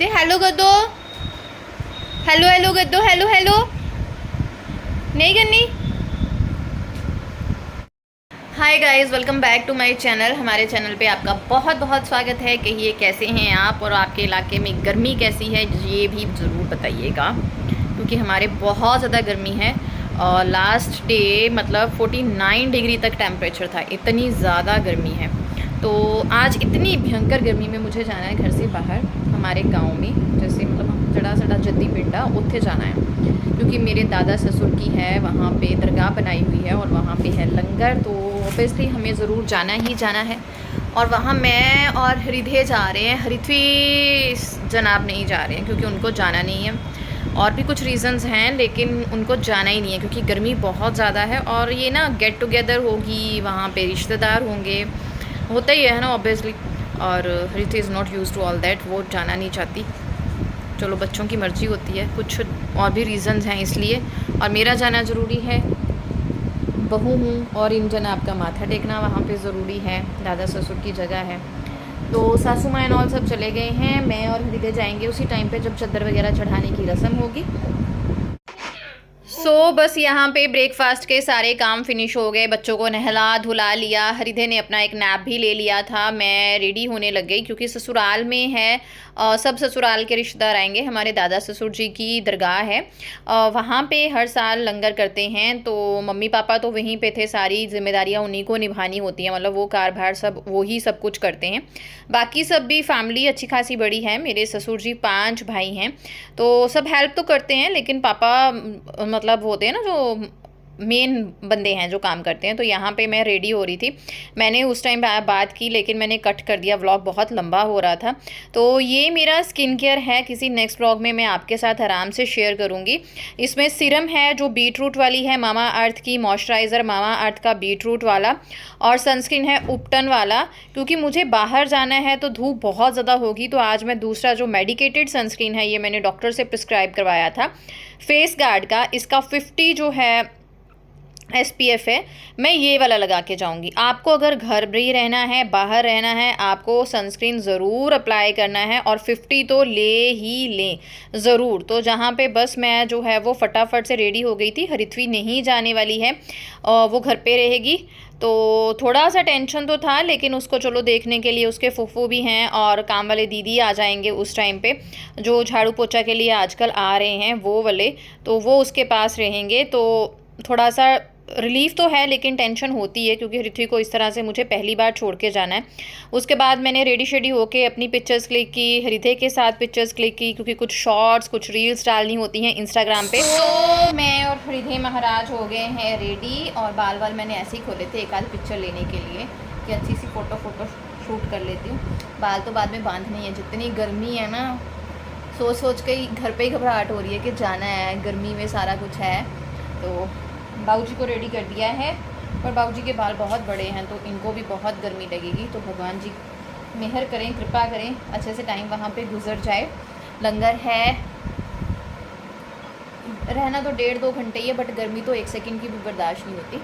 हृदय हेलो कर दो, हेलो हेलो कर दो, हेलो हेलो। नहीं करनी। Hi guys, welcome back to my channel. हमारे चैनल पे आपका बहुत बहुत स्वागत है। कहिए कैसे हैं आप और आपके इलाके में गर्मी कैसी है, ये भी ज़रूर बताइएगा, क्योंकि हमारे बहुत ज़्यादा गर्मी है। और लास्ट डे मतलब 49 डिग्री तक टेम्परेचर था, इतनी ज़्यादा गर्मी है। तो आज इतनी भयंकर गर्मी में मुझे जाना है घर से बाहर, हमारे गाँव में, जैसे मतलब जड़ा सड़ा जद्दी पिंडा उत्थे जाना है, क्योंकि मेरे दादा ससुर की है वहाँ पे दरगाह बनाई हुई है और वहाँ पे है लंगर। तो ऑब्वियसली हमें ज़रूर जाना ही जाना है। और वहाँ मैं और हृदय जा रहे हैं, हृथ्वी जनाब नहीं जा रहे हैं क्योंकि उनको जाना नहीं है। और भी कुछ रीज़न्स हैं, लेकिन उनको जाना ही नहीं है क्योंकि गर्मी बहुत ज़्यादा है। और ये ना गेट टुगेदर होगी, वहाँ पे रिश्तेदार होंगे, होता ही है ना ऑब्वियसली। और Prithvi is not used to all that, वो जाना नहीं चाहती। चलो बच्चों की मर्ज़ी होती है, कुछ और भी रीज़न्स हैं इसलिए। और मेरा जाना ज़रूरी है, बहू हूँ और इन जनाब का माथा टेकना वहाँ पे ज़रूरी है, दादा ससुर की जगह है। तो सासू माँ एंड ऑल सब चले गए हैं, मैं और हृदय जाएंगे उसी टाइम पे जब चद्दर वगैरह चढ़ाने की रस्म होगी। बस यहाँ पे ब्रेकफास्ट के सारे काम फिनिश हो गए, बच्चों को नहला धुला लिया, हृदय ने अपना एक नैप भी ले लिया था। मैं रेडी होने लग गई क्योंकि ससुराल में है, सब ससुराल के रिश्तेदार आएंगे। हमारे दादा ससुर जी की दरगाह है, वहाँ पे हर साल लंगर करते हैं। तो मम्मी पापा तो वहीं पे थे, सारी जिम्मेदारियाँ उन्हीं को निभानी होती हैं, मतलब वो कारभार सब वही सब कुछ करते हैं। बाकी सब भी फैमिली अच्छी खासी बड़ी है, मेरे ससुर जी 5 भाई हैं, तो सब हेल्प तो करते हैं। लेकिन पापा मतलब होते हैं ना जो मेन बंदे हैं जो काम करते हैं। तो यहाँ पे मैं रेडी हो रही थी, मैंने उस टाइम बात की लेकिन मैंने कट कर दिया, व्लॉग बहुत लंबा हो रहा था। तो ये मेरा स्किन केयर है, किसी नेक्स्ट व्लॉग में मैं आपके साथ आराम से शेयर करूँगी। इसमें सीरम है जो बीटरूट वाली है, मामा अर्थ की मॉइस्चराइज़र मामा अर्थ का बीटरूट वाला, और सनस्क्रीन है उपटन वाला, क्योंकि मुझे बाहर जाना है तो धूप बहुत ज़्यादा होगी। तो आज मैं दूसरा जो मेडिकेटेड सनस्क्रीन है, ये मैंने डॉक्टर से प्रिस्क्राइब करवाया था फेस गार्ड का, इसका 50 जो है SPF है, मैं ये वाला लगा के जाऊंगी। आपको अगर घर भी रहना है, बाहर रहना है, आपको सनस्क्रीन ज़रूर अप्लाई करना है और 50 तो ले ही लें ज़रूर। तो जहाँ पे बस मैं जो है वो फटाफट से रेडी हो गई थी, हृथ्वी नहीं जाने वाली है, वो घर पे रहेगी। तो थोड़ा सा टेंशन तो था, लेकिन उसको चलो देखने के लिए उसके फूफू भी हैं और काम वाले दीदी आ जाएंगे उस टाइम पे, जो झाड़ू पोछा के लिए आजकल आ रहे हैं वो वाले, तो वो उसके पास रहेंगे। तो थोड़ा सा रिलीफ तो है, लेकिन टेंशन होती है क्योंकि हृथ्वी को इस तरह से मुझे पहली बार छोड़ के जाना है। उसके बाद मैंने रेडी शेडी होके अपनी पिक्चर्स क्लिक की, हृदय के साथ पिक्चर्स क्लिक की, क्योंकि कुछ शॉर्ट्स कुछ रील्स डालनी होती हैं इंस्टाग्राम पे। तो मैं और हृदय महाराज हो गए हैं रेडी, और बाल बाल मैंने ऐसे ही खोले थे एक आध पिक्चर लेने के लिए कि अच्छी सी फ़ोटो शूट कर लेती हूँ। बाल तो बाद में बांधनी है, जितनी गर्मी है ना, सोच सोच के ही घर पे ही घबराहट हो रही है कि जाना है, गर्मी में सारा कुछ है। तो बाबूजी को रेडी कर दिया है, पर बाबूजी के बाल बहुत बड़े हैं तो इनको भी बहुत गर्मी लगेगी। तो भगवान जी मेहर करें, कृपा करें, अच्छे से टाइम वहाँ पे गुजर जाए। लंगर है, रहना तो 1.5-2 घंटे ही है, बट गर्मी तो 1 सेकंड की भी बर्दाश्त नहीं होती।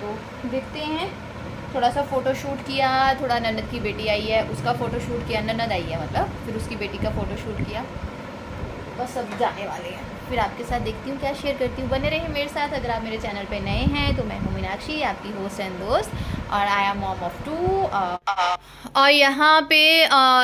तो देखते हैं, थोड़ा सा फ़ोटो शूट किया, थोड़ा ननद की बेटी आई है उसका फ़ोटो शूट किया, ननद आई है मतलब, फिर उसकी बेटी का फ़ोटो शूट किया। बस अब जाने वाले हैं, फिर आपके साथ देखती हूँ क्या शेयर करती हूँ। बने रहिए मेरे साथ। अगर आप मेरे चैनल पे नए हैं तो मैं हूँ मीनाक्षी, आपकी होस्ट एंड दोस्त, और आई एम मॉम ऑफ 2। और यहाँ पे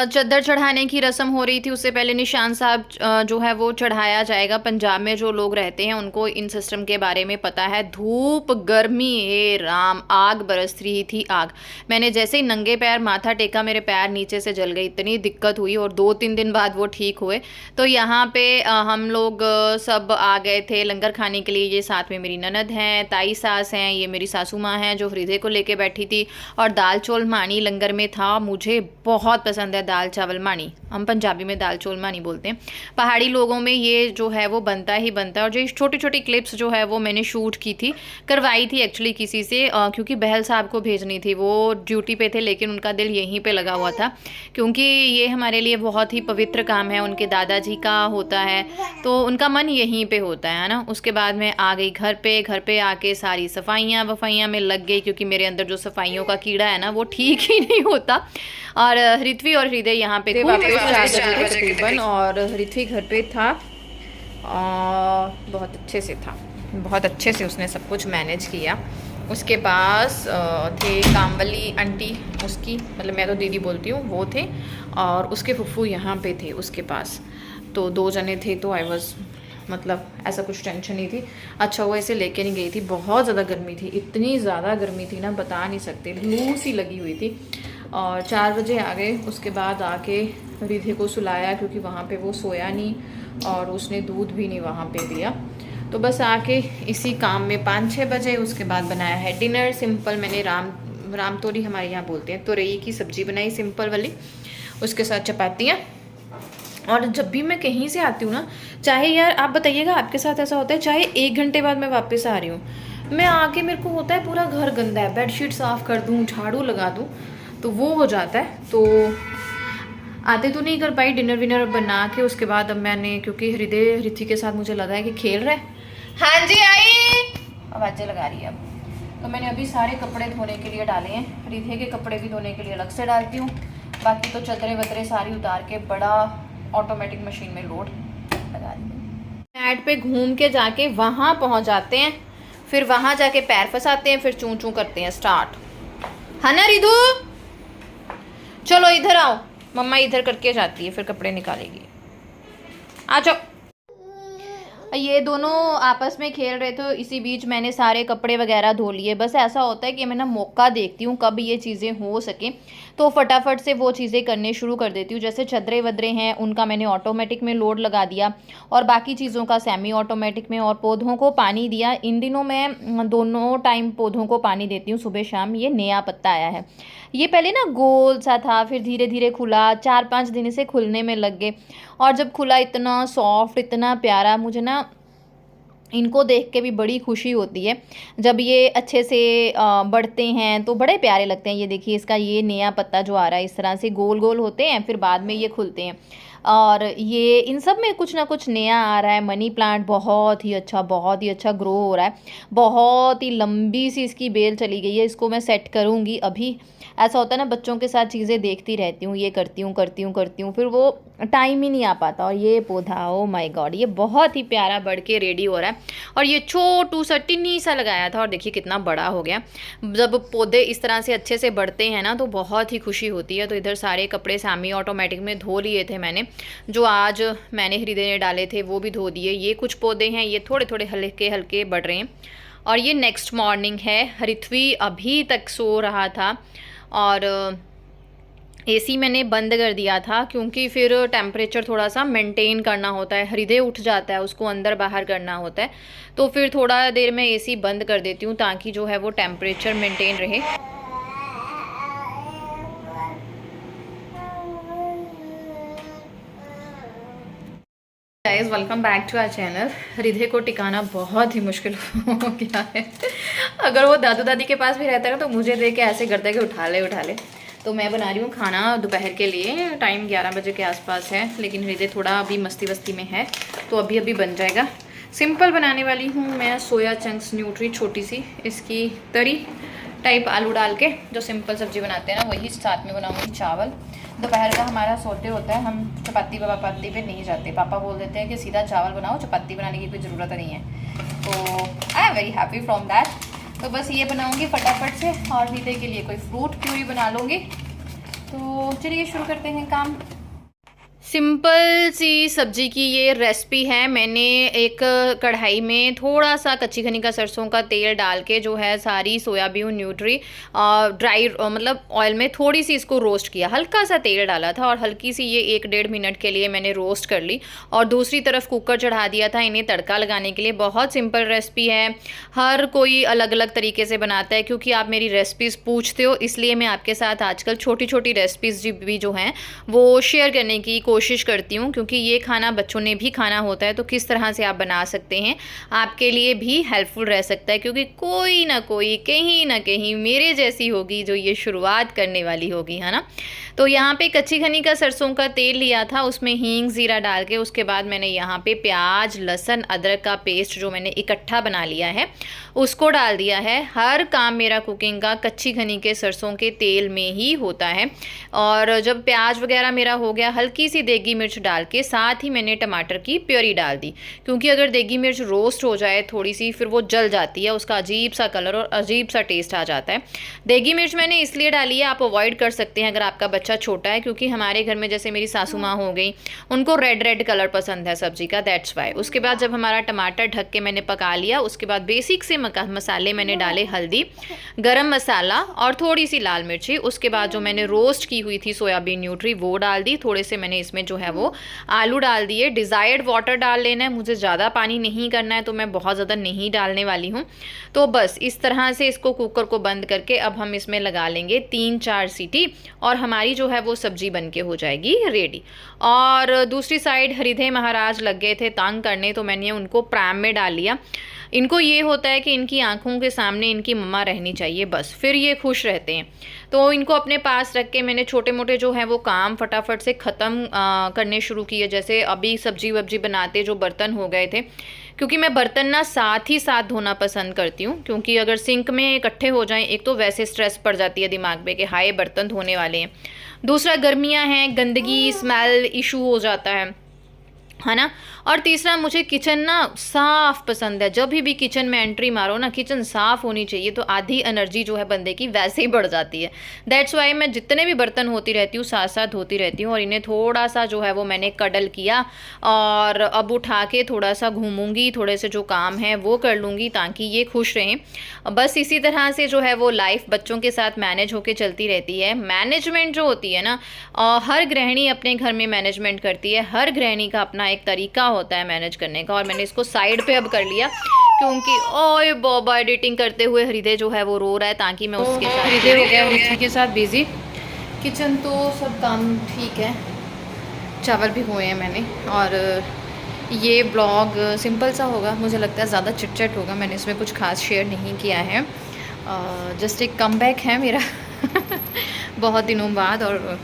चद्दर चढ़ाने की रस्म हो रही थी, उससे पहले निशान साहब जो है वो चढ़ाया जाएगा। पंजाब में जो लोग रहते हैं उनको इन सिस्टम के बारे में पता है। धूप गर्मी हे राम, आग बरस रही थी आग। मैंने जैसे ही नंगे पैर माथा टेका, मेरे पैर नीचे से जल गई, इतनी दिक्कत हुई, और 2-3 दिन बाद वो ठीक हुए। तो यहाँ पे हम लोग सब आ गए थे लंगर खाने के लिए। ये साथ में मेरी ननद हैं, ताई सास हैं, ये मेरी सासू माँ हैं जो हृदय को लेके बैठी थी। और दाल चौल मानी लंगर में था, मुझे बहुत पसंद है दाल चावल मानी, हम पंजाबी में दाल चौल मानी बोलते हैं। पहाड़ी लोगों में ये जो है वो बनता ही बनता है। और जो छोटी छोटी क्लिप्स जो है वो मैंने शूट की थी, करवाई थी एक्चुअली किसी से, क्योंकि बहल साहब को भेजनी थी, वो ड्यूटी पे थे लेकिन उनका दिल यहीं पे लगा हुआ था, क्योंकि ये हमारे लिए बहुत ही पवित्र काम है, उनके दादाजी का होता है तो उनका मन यहीं पे होता है ना। उसके बाद मैं आ गई घर पे आके सारी सफाइयाँ वफाइयाँ में लग गई, क्योंकि मेरे अंदर जो सफाइयों का कीड़ा है ना वो ठीक ही नहीं होता। और ऋत्वी और हृदय यहाँ पे वापस 4 बजे तकरीबन, और ऋत्वी घर पे था और बहुत अच्छे से था, बहुत अच्छे से उसने सब कुछ मैनेज किया। उसके पास थे कामवली आंटी, उसकी मतलब मैं तो दीदी बोलती हूँ, वो थे, और उसके फुफ्फू यहाँ पे थे उसके पास। तो 2 जने थे, तो आई वॉज मतलब ऐसा कुछ टेंशन नहीं थी। अच्छा हुआ इसे लेके नहीं गई थी, बहुत ज़्यादा गर्मी थी, इतनी ज़्यादा गर्मी थी ना बता नहीं सकते, लू सी लगी हुई थी। और 4 बजे आ गए। उसके बाद आके रिधे को सुलाया क्योंकि वहाँ पे वो सोया नहीं और उसने दूध भी नहीं वहाँ पे दिया। तो बस आके इसी काम में 5-6 बजे। उसके बाद बनाया है डिनर सिंपल। मैंने राम तोरी हमारे यहाँ बोलते हैं, तोरई की सब्ज़ी बनाई सिंपल वाली, उसके साथ चपातियाँ। और जब भी मैं कहीं से आती हूँ ना, चाहे यार आप बताइएगा आपके साथ ऐसा होता है, चाहे 1 घंटे बाद मैं वापस आ रही हूँ, मैं आके मेरे को होता है पूरा घर गंदा है, बेडशीट साफ़ कर दूँ, झाड़ू लगा दूँ, तो वो हो जाता है। तो आते तो नहीं कर पाई डिनर विनर बना के। उसके बाद अब मैंने, क्योंकि हृदय ऋथि के साथ मुझे लगा है कि खेल रहा है, हाँ जी आई आवाज़ें लगा रही है अब, तो मैंने अभी सारे कपड़े धोने के लिए डाले हैं। हृदय के कपड़े भी धोने के लिए अलग से डालती हूँ, बाकी तो चदरे वदरे सारी उतार के बड़ा ऑटोमेटिक मशीन में लोड लगा दी। मैट पे घूम के जाके वहाँ पहुँच जाते हैं, फिर वहाँ जाके पैर फंसाते हैं, फिर चूं चूं करते हैं स्टार्ट, है ना रिधु? चलो इधर आओ, मम्मा इधर करके जाती है, फिर कपड़े निकालेगी, आ जाओ। ये दोनों आपस में खेल रहे थे, इसी बीच मैंने सारे कपड़े वगैरह धो लिए। बस ऐसा होता है कि मैं ना मौका देखती हूँ कब ये चीज़ें हो सके तो फटाफट से वो चीज़ें करने शुरू कर देती हूँ। जैसे चदरे वदरे हैं उनका मैंने ऑटोमेटिक में लोड लगा दिया और बाकी चीज़ों का सेमी ऑटोमेटिक में। और पौधों को पानी दिया। इन दिनों मैं दोनों टाइम पौधों को पानी देती हूँ, सुबह शाम। ये नया पत्ता आया है, ये पहले ना गोल सा था, फिर धीरे धीरे खुला, 4-5 दिन से खुलने में लग गए। और जब खुला इतना सॉफ्ट, इतना प्यारा, मुझे ना इनको देख के भी बड़ी खुशी होती है। जब ये अच्छे से बढ़ते हैं तो बड़े प्यारे लगते हैं। ये देखिए इसका ये नया पत्ता जो आ रहा है, इस तरह से गोल गोल होते हैं, फिर बाद में ये खुलते हैं। और ये इन सब में कुछ ना कुछ नया आ रहा है। मनी प्लांट बहुत ही अच्छा ग्रो हो रहा है। बहुत ही लंबी सी इसकी बेल चली गई है, इसको मैं सेट करूँगी अभी। ऐसा होता है ना, बच्चों के साथ चीज़ें देखती रहती हूँ, ये करती हूँ, फिर वो टाइम ही नहीं आ पाता। और ये पौधा, ओ माय गॉड, ये बहुत ही प्यारा बढ़ के रेडी हो रहा है। और ये छोटू सा टिन्नी सा लगाया था और देखिए कितना बड़ा हो गया। जब पौधे इस तरह से अच्छे से बढ़ते हैं ना तो बहुत ही खुशी होती है। तो इधर सारे कपड़े सेमी ऑटोमेटिक में धो लिए थे मैंने, जो आज मैंने हृदय ने डाले थे वो भी धो दिए। ये कुछ पौधे हैं, ये थोड़े थोड़े हल्के हल्के बढ़ रहे हैं। और ये नेक्स्ट मॉर्निंग है। ऋत्वी अभी तक सो रहा था और एसी मैंने बंद कर दिया था क्योंकि फिर टेम्परेचर थोड़ा सा मेंटेन करना होता है। हृदय उठ जाता है, उसको अंदर बाहर करना होता है, तो फिर थोड़ा देर में एसी बंद कर देती हूँ ताकि जो है वो टेम्परेचर मेंटेन रहे। Guys welcome back to our channel. हृदय को टिकाना बहुत ही मुश्किल हो गया है। अगर वो दादू दादी के पास भी रहता है तो मुझे देख के ऐसे करता है कि उठा ले। तो मैं बना रही हूँ खाना दोपहर के लिए। टाइम 11 बजे के आसपास है, लेकिन हृदय थोड़ा अभी मस्ती वस्ती में है तो अभी बन जाएगा। सिंपल बनाने वाली हूँ मैं सोया चंक्स न्यूट्री, छोटी सी इसकी तरी टाइप आलू डाल के जो सिंपल सब्जी बनाते हैं ना, वही साथ में बनाऊँगी। चावल दोपहर का हमारा सोते होता है, हम चपाती वपाती पे नहीं जाते। पापा बोल देते हैं कि सीधा चावल बनाओ, चपाती बनाने की कोई ज़रूरत नहीं है। तो I am very happy from that. तो बस ये बनाऊंगी फटाफट से और हृदय के लिए कोई फ्रूट प्यूरी बना लूँगी। तो चलिए शुरू करते हैं काम। सिंपल सी सब्जी की ये रेसिपी है। मैंने एक कढ़ाई में थोड़ा सा कच्ची घनी का सरसों का तेल डाल के जो है सारी सोयाबीन न्यूट्री ड्राई मतलब ऑयल में थोड़ी सी इसको रोस्ट किया। हल्का सा तेल डाला था और हल्की सी ये 1-1.5 मिनट के लिए मैंने रोस्ट कर ली। और दूसरी तरफ कुकर चढ़ा दिया था इन्हें तड़का लगाने के लिए। बहुत सिंपल रेसिपी है, हर कोई अलग अलग तरीके से बनाता है। क्योंकि आप मेरी रेसिपीज़ पूछते हो इसलिए मैं आपके साथ आजकल छोटी छोटी रेसिपीज़ भी जो हैं वो शेयर करने की कोशिश कोशिश करती हूँ, क्योंकि ये खाना बच्चों ने भी खाना होता है, तो किस तरह से आप बना सकते हैं आपके लिए भी हेल्पफुल रह सकता है, क्योंकि कोई ना कोई कहीं ना कहीं मेरे जैसी होगी जो ये शुरुआत करने वाली होगी, है ना। तो यहाँ पे कच्ची घनी का सरसों का तेल लिया था, उसमें हींग ज़ीरा डाल के उसके बाद मैंने यहाँ पे प्याज लहसुन अदरक का पेस्ट जो मैंने इकट्ठा बना लिया है उसको डाल दिया है। हर काम मेरा कुकिंग का कच्ची घनी के सरसों के तेल में ही होता है। और जब प्याज वगैरह मेरा हो गया, हल्की सी देगी मिर्च डाल के साथ ही मैंने टमाटर की प्योरी डाल दी, क्योंकि अगर देगी मिर्च रोस्ट हो जाए थोड़ी सी फिर वो जल जाती है, उसका अजीब सा कलर और अजीब सा टेस्ट आ जाता है। देगी मिर्च मैंने इसलिए डाली है, आप अवॉइड कर सकते हैं अगर आपका बच्चा छोटा है, क्योंकि हमारे घर में जैसे मेरी सासू माँ हो गई उनको रेड रेड कलर पसंद है सब्जी का, दैट्स वाई। उसके बाद जब हमारा टमाटर ढक के मैंने पका लिया, उसके बाद बेसिक से मसाले मैंने डाले, हल्दी गरम मसाला और थोड़ी सी लाल मिर्ची। उसके बाद जो मैंने रोस्ट की हुई थी सोयाबीन न्यूट्री वो डाल दी, थोड़े से मैंने इसमें जो है वो आलू डाल दिए। डिज़ायर्ड वाटर डाल लेना है, मुझे ज़्यादा पानी नहीं करना है तो मैं बहुत ज़्यादा नहीं डालने वाली हूँ। तो बस इस तरह से इसको कुकर को बंद करके अब हम इसमें लगा लेंगे 3-4 सीटी और हमारी जो है वो सब्जी बन के हो जाएगी रेडी। और दूसरी साइड हरिधे महाराज लग गए थे तंग करने, तो मैंने उनको प्रैम में डाल लिया। इनको ये होता है कि इनकी आंखों के सामने इनकी मम्मा रहनी चाहिए, बस फिर ये खुश रहते हैं। तो इनको अपने पास रख के मैंने छोटे मोटे जो है वो काम फटाफट से ख़त्म करने शुरू किए। जैसे अभी सब्जी वब्जी बनाते जो बर्तन हो गए थे, क्योंकि मैं बर्तन ना साथ ही साथ धोना पसंद करती हूँ, क्योंकि अगर सिंक में इकट्ठे हो जाएं, एक तो वैसे स्ट्रेस पड़ जाती है दिमाग पे कि हाय बर्तन धोने वाले हैं, दूसरा गर्मियाँ हैं, गंदगी स्मेल इशू हो जाता है ना। और तीसरा मुझे किचन ना साफ़ पसंद है, जब भी किचन में एंट्री मारो ना किचन साफ़ होनी चाहिए, तो आधी एनर्जी जो है बंदे की वैसे ही बढ़ जाती है। दैट्स वाई मैं जितने भी बर्तन होती रहती हूँ साथ साथ धोती रहती हूँ। और इन्हें थोड़ा सा जो है वो मैंने कडल किया और अब उठा के थोड़ा सा घूमूंगी, थोड़े से जो काम है वो कर लूँगी ताकि ये खुश रहें। बस इसी तरह से जो है वो लाइफ बच्चों के साथ मैनेज होके चलती रहती है। मैनेजमेंट जो होती है ना, हर गृहिणी अपने घर में मैनेजमेंट करती है, हर गृहिणी का अपना एक तरीका होता है मैनेज करने का। और मैंने इसको साइड पे अब कर लिया, क्योंकि ओए बाबा एडिटिंग करते हुए हृदय जो है वो रो रहा है, ताकि मैं उसके साथ हृदय हो गया रुचि के साथ बिजी। किचन तो सब काम ठीक है, चावल भी हुए हैं मैंने। और ये ब्लॉग सिंपल सा होगा, मुझे लगता है ज़्यादा चिटचट होगा, मैंने इसमें कुछ खास शेयर नहीं किया है। जस्ट एक कमबैक है मेरा बहुत दिनों बाद, और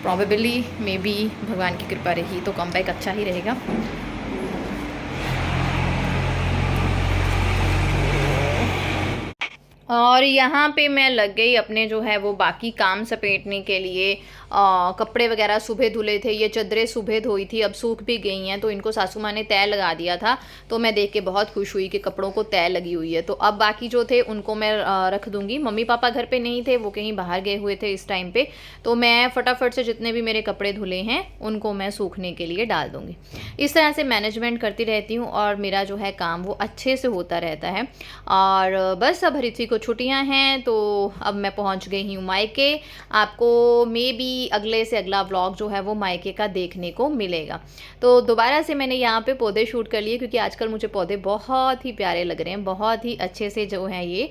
प्रॉबेबली मे बी भगवान की कृपा रही तो कमबैक अच्छा ही रहेगा। और यहाँ पे मैं लग गई अपने जो है वो बाकी काम सपेटने के लिए। कपड़े वगैरह सुबह धुले थे, ये चादरें सुबह धोई थी, अब सूख भी गई हैं, तो इनको सासू माँ ने तय लगा दिया था, तो मैं देख के बहुत खुश हुई कि कपड़ों को तय लगी हुई है। तो अब बाकी जो थे उनको मैं रख दूँगी। मम्मी पापा घर पे नहीं थे, वो कहीं बाहर गए हुए थे इस टाइम पे, तो मैं फटाफट से जितने भी मेरे कपड़े धुले हैं उनको मैं सूखने के लिए डाल दूँगी। इस तरह से मैनेजमेंट करती रहती हूँ और मेरा जो है काम वो अच्छे से होता रहता है। और बस अब हरिथी को छुट्टियां हैं, तो अब मैं पहुंच गई हूँ मायके। आपको मे बी अगले से अगला व्लॉग जो है वो मायके का देखने को मिलेगा। तो दोबारा से मैंने यहाँ पे पौधे शूट कर लिए, क्योंकि आजकल मुझे पौधे बहुत ही प्यारे लग रहे हैं, बहुत ही अच्छे से जो है ये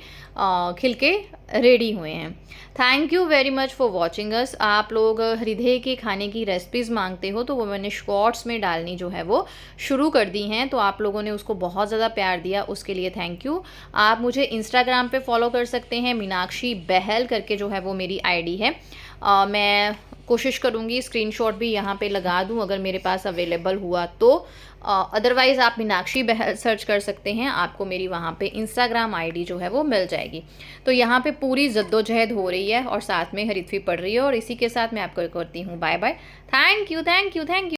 खिल के रेडी हुए हैं। Thank you very much for watching us. आप लोग हृदय के खाने की रेसिपीज़ मांगते हो, तो वो मैंने शॉर्ट्स में डालनी जो है वो शुरू कर दी हैं, तो आप लोगों ने उसको बहुत ज़्यादा प्यार दिया, उसके लिए थैंक यू। आप मुझे इंस्टाग्राम पे फॉलो कर सकते हैं, मीनाक्षी बहल करके जो है वो मेरी आईडी है। मैं कोशिश करूँगी स्क्रीनशॉट भी यहाँ पे लगा दूँ अगर मेरे पास अवेलेबल हुआ तो। अदरवाइज़ आप मीनाक्षी बहल सर्च कर सकते हैं, आपको मेरी वहाँ पे इंस्टाग्राम आईडी जो है वो मिल जाएगी। तो यहाँ पे पूरी जद्दोजहद हो रही है और साथ में हरिथवी पढ़ रही है, और इसी के साथ मैं आपको करती हूँ bye bye. Thank you thank you thank you.